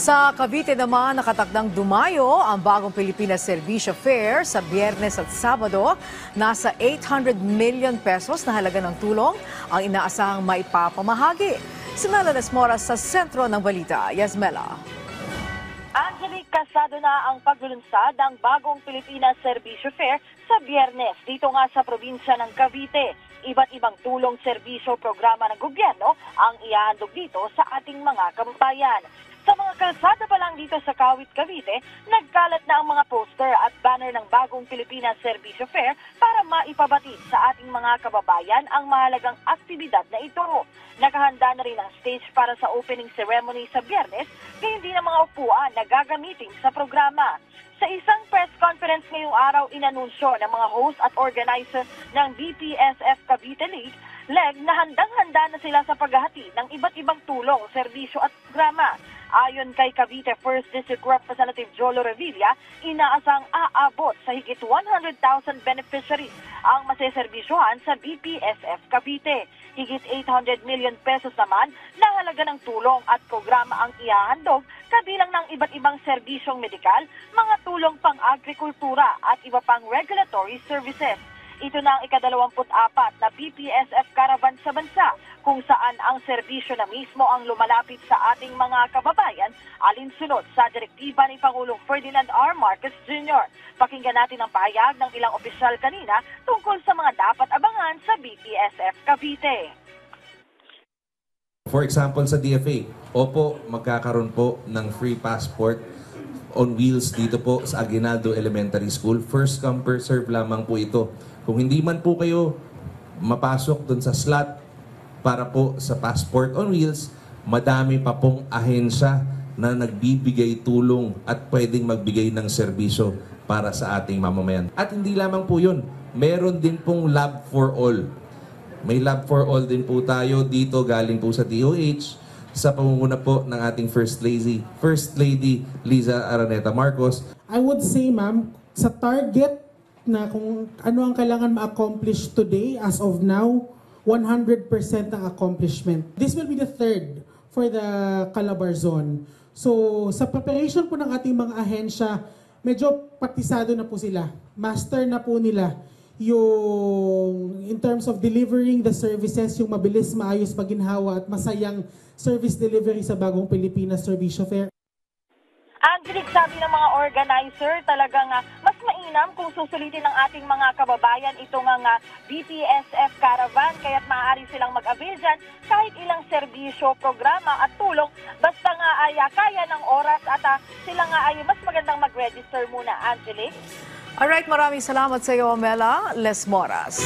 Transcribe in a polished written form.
Sa Cavite naman, nakatakdang dumayo ang bagong Pilipinas Servisyo Fair sa Biyernes at Sabado. Nasa 800 million pesos na halaga ng tulong ang inaasahang maipapamahagi. Si Mela Lesmoras sa sentro ng balita. Yasmela. Angelic, kasado na ang paglulunsad ng bagong Pilipinas Servisyo Fair sa Biyernes dito nga sa probinsya ng Cavite. Iba't ibang tulong, serbisyo, programa ng gobyerno ang ihahandog dito sa ating mga kababayan. Sa mga kalsada pa lang dito sa Kawit, Cavite, nagkalat na ang mga poster at banner ng bagong Pilipinas Servisyo Fair para maipabatid sa ating mga kababayan ang mahalagang aktibidad na ito. Nakahanda na rin ang stage para sa opening ceremony sa Biyernes, kaya hindi na mga upuan na gagamitin sa programa. Sa isang press conference ngayong araw, inanunsyo ng mga host at organizer ng BPSF Cavite League na handang-handa na sila sa paghahati ng iba't ibang tulong, serbisyo at programa. Ayon kay Cavite 1st District Representative Jolo Revilla, inaasang aabot sa higit 100,000 beneficiaries ang maseserbisyuhan sa BPSF Cavite. Higit 800 million pesos naman na halaga ng tulong at programa ang ihahandog, kabilang ng iba't ibang serbisyong medikal, mga tulong pang-agrikultura at iba pang regulatory services. Ito na ang ika-24 na BPSF Caravan sa bansa, kung saan ang serbisyo na mismo ang lumalapit sa ating mga kababayan alinsunod sa direktiba ni Pangulong Ferdinand R. Marcos Jr. Pakinggan natin ang pahayag ng ilang opisyal kanina tungkol sa mga dapat abangan sa BPSF Cavite. For example, sa DFA, opo, magkakaroon po ng free passport on wheels dito po sa Aguinaldo Elementary School. First come, first serve lamang po ito. Kung hindi man po kayo mapasok dun sa slot para po sa passport on wheels, madami pa pong ahensya na nagbibigay tulong at pwedeng magbigay ng serbisyo para sa ating mamamayan. At hindi lamang po yun, meron din pong Lab for All. May Lab for All din po tayo dito galing po sa DOH sa pamumuno po ng ating First Lady Liza Araneta Marcos. I would say, ma'am, sa target na kung ano ang kailangan ma-accomplish today, as of now, 100% ang accomplishment. This will be the third for the Calabar Zone. So, sa preparation po ng ating mga ahensya, medyo praktisado na po sila. Master na po nila yung in terms of delivering the services, yung mabilis, maayos, maginhawa at masayang service delivery sa bagong Pilipinas Servisyo Fair. Angelic, sabi ng mga organizer, talagang mas mainam kung susulitin ng ating mga kababayan itong BPSF Caravan, kaya't maaari silang mag-avail dyan kahit ilang serbisyo, programa at tulong, basta nga ay kaya ng oras at sila nga ay mas magandang mag-register muna, Angelic. Alright, maraming salamat sa iyo, Mela Lesmoras.